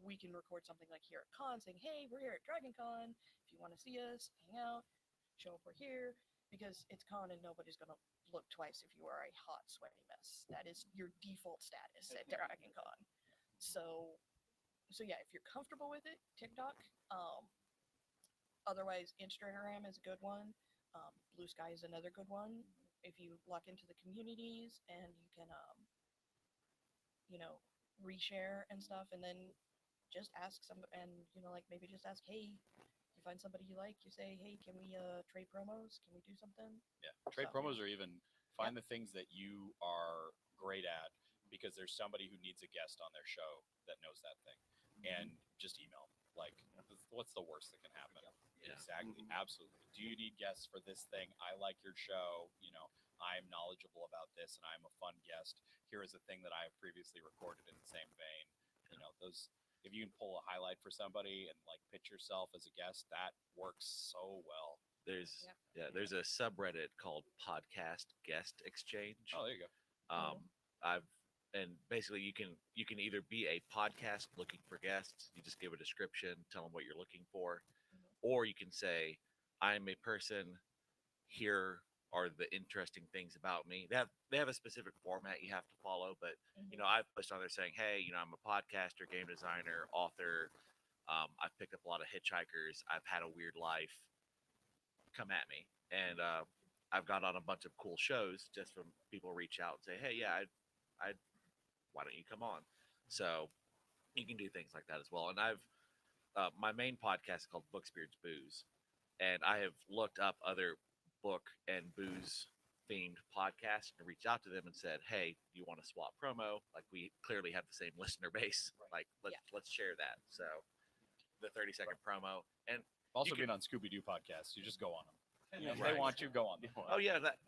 we can record something like here at con saying, hey, we're here at Dragon Con. If you want to see us, hang out, show up, we're here, because it's con and nobody's going to look twice if you are a hot, sweaty mess. That is your default status at Dragon Con. So yeah, if you're comfortable with it, TikTok. Otherwise, Instagram is a good one. Blue Sky is another good one. If you lock into the communities and you can, reshare and stuff, and then just ask maybe just ask, hey, you find somebody you like, you say, hey, can we trade promos? Can we do something? Yeah. Trade So- promos, or even find the things that you are great at, because there's somebody who needs a guest on their show that knows that thing, and just email. Like, what's the worst that can happen? Yeah. Exactly. Absolutely. Do you need guests for this thing? I like your show. I'm knowledgeable about this and I'm a fun guest. Here is a thing that I have previously recorded in the same vein. Those, if you can pull a highlight for somebody and like pitch yourself as a guest, that works so well. There's Yeah. there's a subreddit called Podcast Guest Exchange. Oh, there you go. And basically you can either be a podcast looking for guests, you just give a description, tell them what you're looking for, or you can say, I'm a person, here are the interesting things about me. They have a specific format you have to follow, but I've pushed on there saying, hey, I'm a podcaster, game designer, author. I've picked up a lot of hitchhikers. I've had a weird life. Come at me. And I've got on a bunch of cool shows just from people reach out and say, hey, yeah, I'd why don't you come on? So you can do things like that as well. And I've my main podcast is called Books, Beards, Booze, and I have looked up other book and booze themed podcasts and reached out to them and said, hey, do you want to swap promo? Like, we clearly have the same listener base. Like, let's share that. So the 30-second promo. And Also can- been on Scooby Doo podcasts. You just go on them. If Right. they want you, go on them. oh yeah, that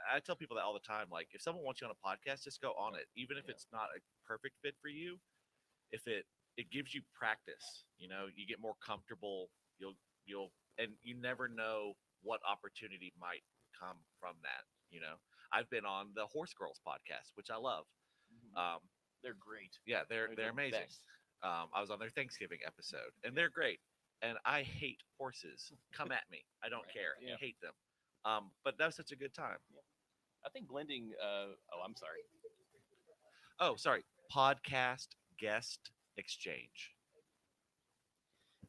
I tell people that all the time. Like, if someone wants you on a podcast, just go on it, even if it's not a perfect fit for you. If it gives you practice, you get more comfortable. You'll and you never know what opportunity might come from that. I've been on the Horse Girls podcast, which I love. They're great. Yeah, they're the amazing. best. I was on their Thanksgiving episode, and they're great. And I hate horses. Come at me. I don't care. Yeah. I hate them. But that was such a good time. I think blending. I'm sorry. Oh, sorry. Podcast guest exchange.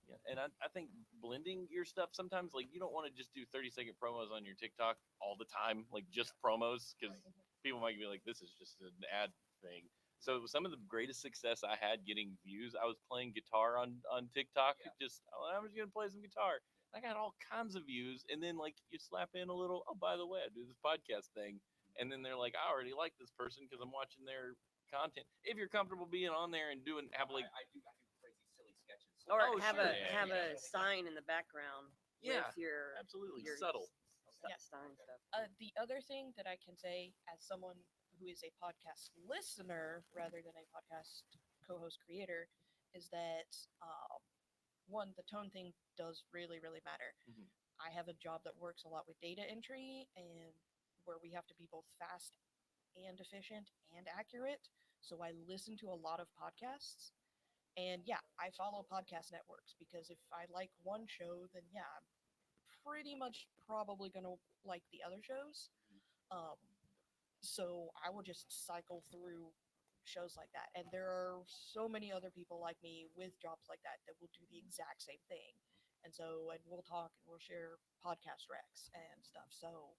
Yeah, and I think blending your stuff sometimes, like you don't want to just do 30-second promos on your TikTok all the time, like just promos, because people might be like, this is just an ad thing. So some of the greatest success I had getting views, I was playing guitar on TikTok. Just I'm just gonna play some guitar. I got all kinds of views, and then like you slap in a little. Oh, by the way, I do this podcast thing, and then they're like, I already like this person because I'm watching their content. If you're comfortable being on there and have like I do crazy silly sketches. Or Oh, have sure, a yeah, have yeah. a sign in the background Yeah, with your absolutely your subtle. Yeah. Stein stuff. The other thing that I can say as someone who is a podcast listener rather than a podcast co-host creator is that one, the tone thing does really, really matter. Mhm. I have a job that works a lot with data entry and where we have to be both fast and efficient and accurate. So I listen to a lot of podcasts. And yeah, I follow podcast networks because if I like one show, then yeah, I'm pretty much probably going to like the other shows. Um, so I will just cycle through shows like that. And there are so many other people like me with jobs like that that will do the exact same thing. And so, and we'll talk and we'll share podcast recs and stuff. So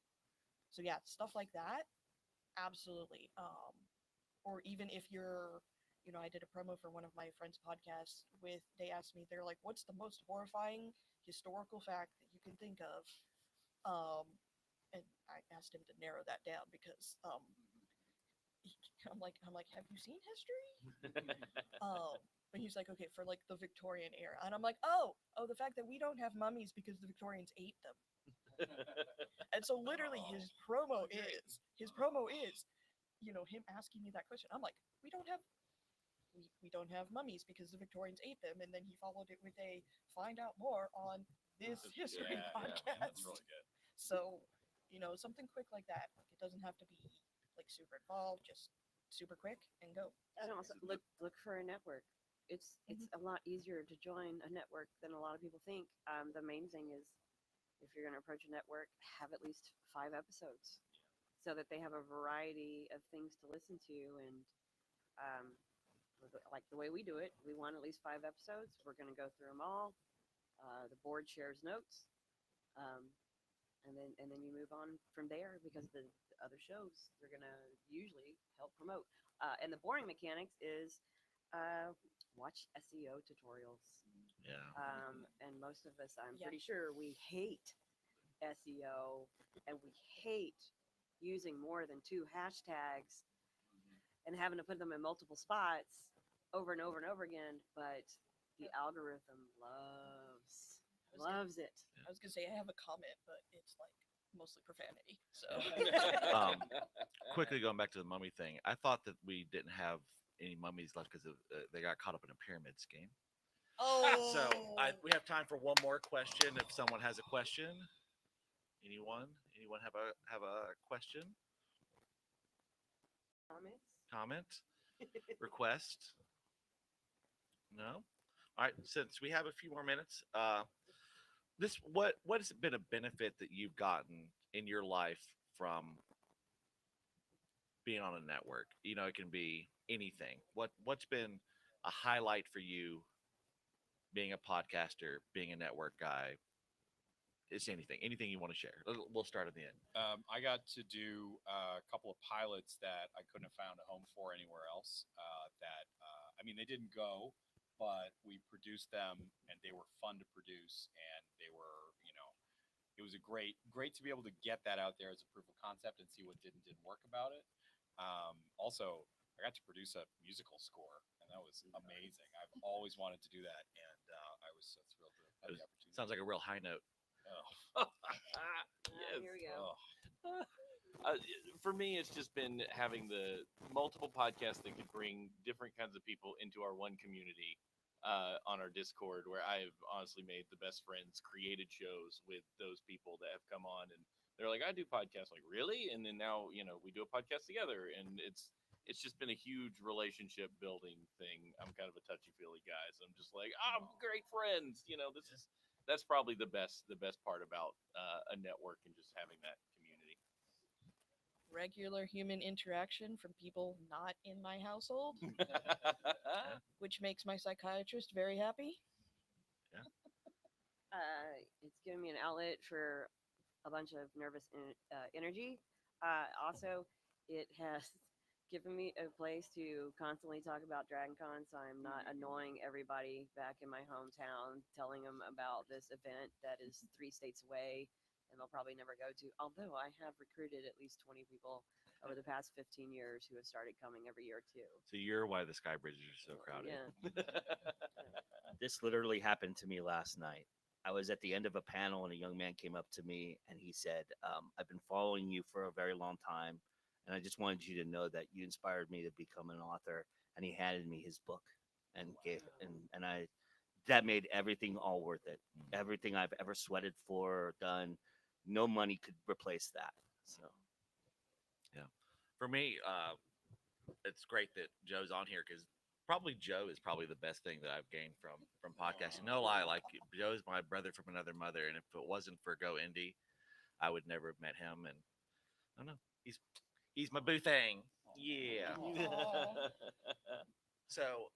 yeah, stuff like that, absolutely. Or even if you're, I did a promo for one of my friends' podcasts with, they asked me, they're like, what's the most horrifying historical fact that you can think of? And I asked him to narrow that down because I'm like, have you seen history? And he's like, okay, for like the Victorian era, and I'm like, oh, the fact that we don't have mummies because the Victorians ate them. And so literally his promo is, him asking me that question. I'm like, we don't have mummies because the Victorians ate them, and then he followed it with a find out more on this history podcast. That's really good. So, something quick like that. Like it doesn't have to be like super involved, just super quick and go. And also look for a network. It's a lot easier to join a network than a lot of people think. The main thing is if you're going to approach a network, have at least 5 episodes so that they have a variety of things to listen to. And like the way we do it, we want at least 5 episodes. We're going to go through them all. The board shares notes. And then you move on from there because the other shows they're gonna usually help promote. And the boring mechanics is watch SEO tutorials. Yeah. And most of us, I'm Yeah. pretty sure, we hate SEO and we hate using more than 2 hashtags and having to put them in multiple spots over and over and over again. But the algorithm loves it. I was gonna say I have a comment, but it's like mostly profanity. So Quickly going back to the mummy thing, I thought that we didn't have any mummies left because they got caught up in a pyramid scheme. So we have time for one more question. If someone has a question, anyone have a question, comment, request? No. All right. Since we have a few more minutes, what has been a benefit that you've gotten in your life from being on a network? It can be anything. What's been a highlight for you being a podcaster, being a network guy? It's anything you want to share. We'll start at the end. I got to do a couple of pilots that I couldn't have found a home for anywhere else. They didn't go, but we produced them and they were fun to produce, and they were, it was a great to be able to get that out there as a proof of concept and see what didn't work about it. Also, I got to produce a musical score, and that was amazing. I've always wanted to do that, and I was so thrilled to have the opportunity. Sounds like a real high note. Yes. Here we go. For me, it's just been having the multiple podcasts that could bring different kinds of people into our one community on our Discord, where I've honestly made the best friends, created shows with those people that have come on, and they're like, I do podcasts. Like, really? And then now, we do a podcast together, and it's just been a huge relationship building thing. I'm kind of a touchy feely guy, so I'm just like, I'm great friends. that's probably the best part about a network and just having that community. Regular human interaction from people not in my household, which makes my psychiatrist very happy. It's given me an outlet for a bunch of nervous energy. Also, it has given me a place to constantly talk about DragonCon, so I'm not annoying everybody back in my hometown, telling them about this event that is 3 states away and they'll probably never go to. Although I have recruited at least 20 people over the past 15 years who have started coming every year too. So you're why the Sky Bridges are so crowded. Yeah. This literally happened to me last night. I was at the end of a panel and a young man came up to me and he said, I've been following you for a very long time. And I just wanted you to know that you inspired me to become an author. And he handed me his book and gave, and I, that made everything all worth it. Everything I've ever sweated for or done, no money could replace that. So For me, it's great that Joe's on here because probably Joe is probably the best thing that I've gained from podcasting. No lie, like Joe's my brother from another mother, and if it wasn't for Go Indie, I would never have met him. And I don't know, he's my boo thing. Yeah. So,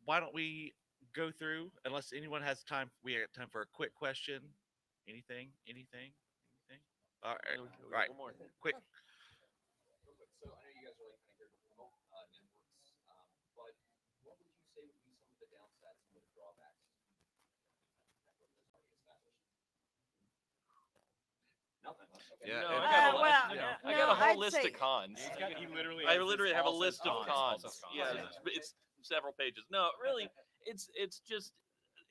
why don't we go through? Unless anyone has time, we have time for a quick question. Anything? All right, right. One more. Quick. Real quick, so I know you guys are like kind of here to promote networks, but what would you say would be some of the downsides, some of the drawbacks to network that's already established? Nothing. Okay. Yeah, No, and- I got a well, list. I got a no, whole I'd list say- of cons. He literally. I has this literally have a all says list of all cons. says Yeah, yeah. it's several pages. No, really, it's just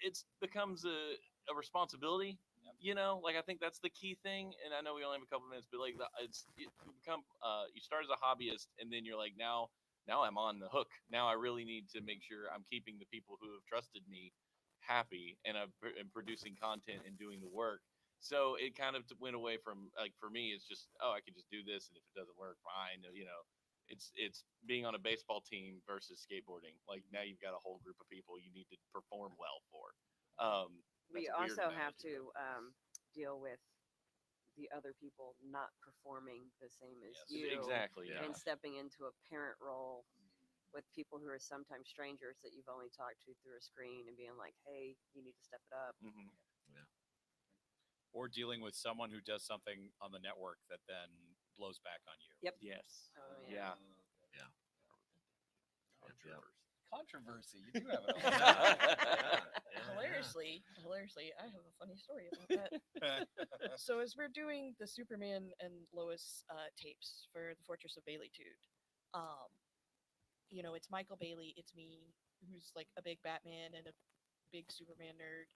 it's becomes a responsibility. You know, like I think that's the key thing. And I know we only have a couple minutes, but like you become you start as a hobbyist, and then you're like now I'm on the hook. Now I really need to make sure I'm keeping the people who have trusted me happy, and I'm producing content and doing the work. So it kind of went away from, like, for me, it's just, oh, I can just do this, and if it doesn't work, fine. You know, it's being on a baseball team versus skateboarding. Like now you've got a whole group of people you need to perform well for. We That's a weird also have analogy. to deal with the other people not performing the same as Yes. you Exactly. Yeah. and stepping into a parent role with people who are sometimes strangers that you've only talked to through a screen and being like, hey, you need to step it up. Mhm. Or dealing with someone who does something on the network that then blows back on you. Yep. Yes. Oh, Yeah. Controversy. You do have it. Hilariously, I have a funny story about that. So as we're doing the Superman and Lois tapes for the Fortress of Baileytude, you know, it's Michael Bailey, it's me, who's like a big Batman and a big Superman nerd,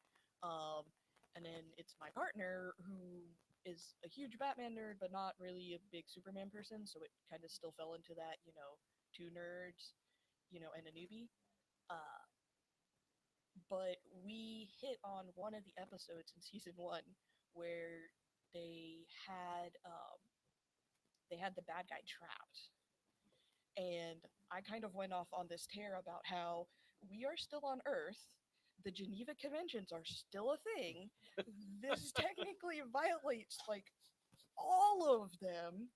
and then it's my partner who is a huge Batman nerd but not really a big Superman person, so it kind of still fell into that, you know, 2 nerds, you know, and a newbie. But we hit on one of the episodes in season 1 where they had the bad guy trapped, and I kind of went off on this tear about how we are still on Earth, the Geneva Conventions are still a thing, this technically violates like all of them,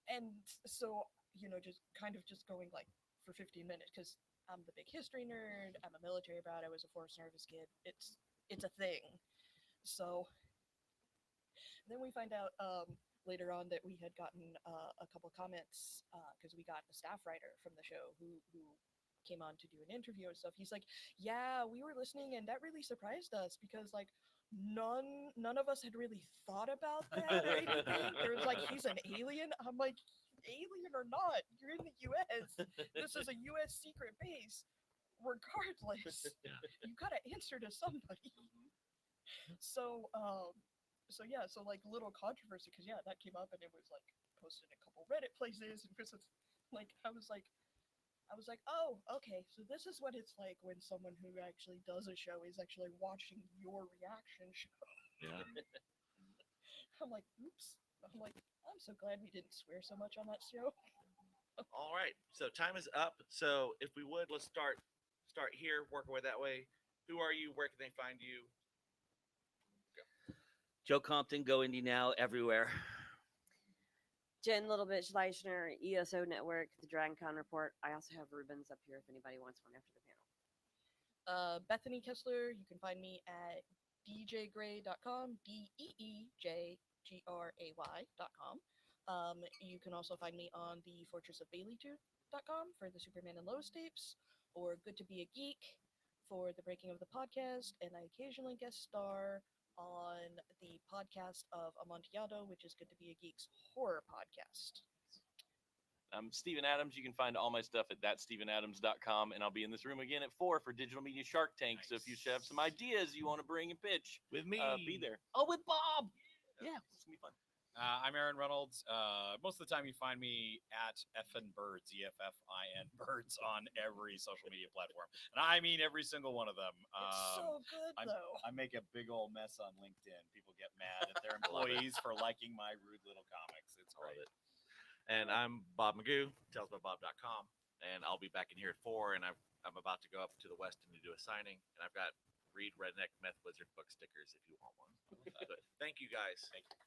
and so, you know, just kind of just going like for 15 minutes because I'm the big history nerd, I'm a military brat, I was a force service kid, it's a thing. So then we find out later on that we had gotten a couple comments because we got a staff writer from the show who came on to do an interview and stuff. He's like, yeah, we were listening and that really surprised us because like none of us had really thought about that or anything. There was like, he's an alien. I'm like, alien or not, you're in the US. This is a US secret base. Regardless, you gotta answer to somebody. So yeah, so like little controversy because yeah, that came up and it was like posted in a couple Reddit places and because it's like I was like, oh, okay, so this is what it's like when someone who actually does a show is actually watching your reaction show. Yeah. I'm like, oops. I'm like, I'm so glad we didn't swear so much on that show. All right. So time is up. So if we would, let's start here, work our way that way. Who are you? Where can they find you? Joe Compton, Go Indie Now, everywhere. Jen Littlebit Schleichner, ESO Network, the DragonCon Report. I also have ribbons up here if anybody wants one after the panel. Bethany Kessler, you can find me at djgray.com, DEEJGRAY.com. You can also find me on the Fortress of Baileytooth.com for the Superman and Lois tapes, or Good to Be a Geek for the Breaking of the Podcast, and I occasionally guest star on the podcast of Amontillado, which is Good to Be a Geek's horror podcast. I'm Steven Adams. You can find all my stuff at thatstevenadams.com, and I'll be in this room again at 4 for Digital Media Shark Tank. So if you should have some ideas you want to bring and pitch, With me. be there. Oh, with Bob! Yeah, it's gonna be fun. I'm Aaron Reynolds. Most of the time, you find me at Effin Birds, EFFIN Birds, on every social media platform, and I mean every single one of them. It's so good, though. I make a big old mess on LinkedIn. People get mad at their employees for liking my rude little comics. It's I love great. it. And I'm Bob Magoo, tellsbybob.com, and I'll be back in here at 4, and I'm about to go up to the Westin to do a signing, and I've got Read Redneck Meth Wizard book stickers if you want one. But thank you guys. Thank you.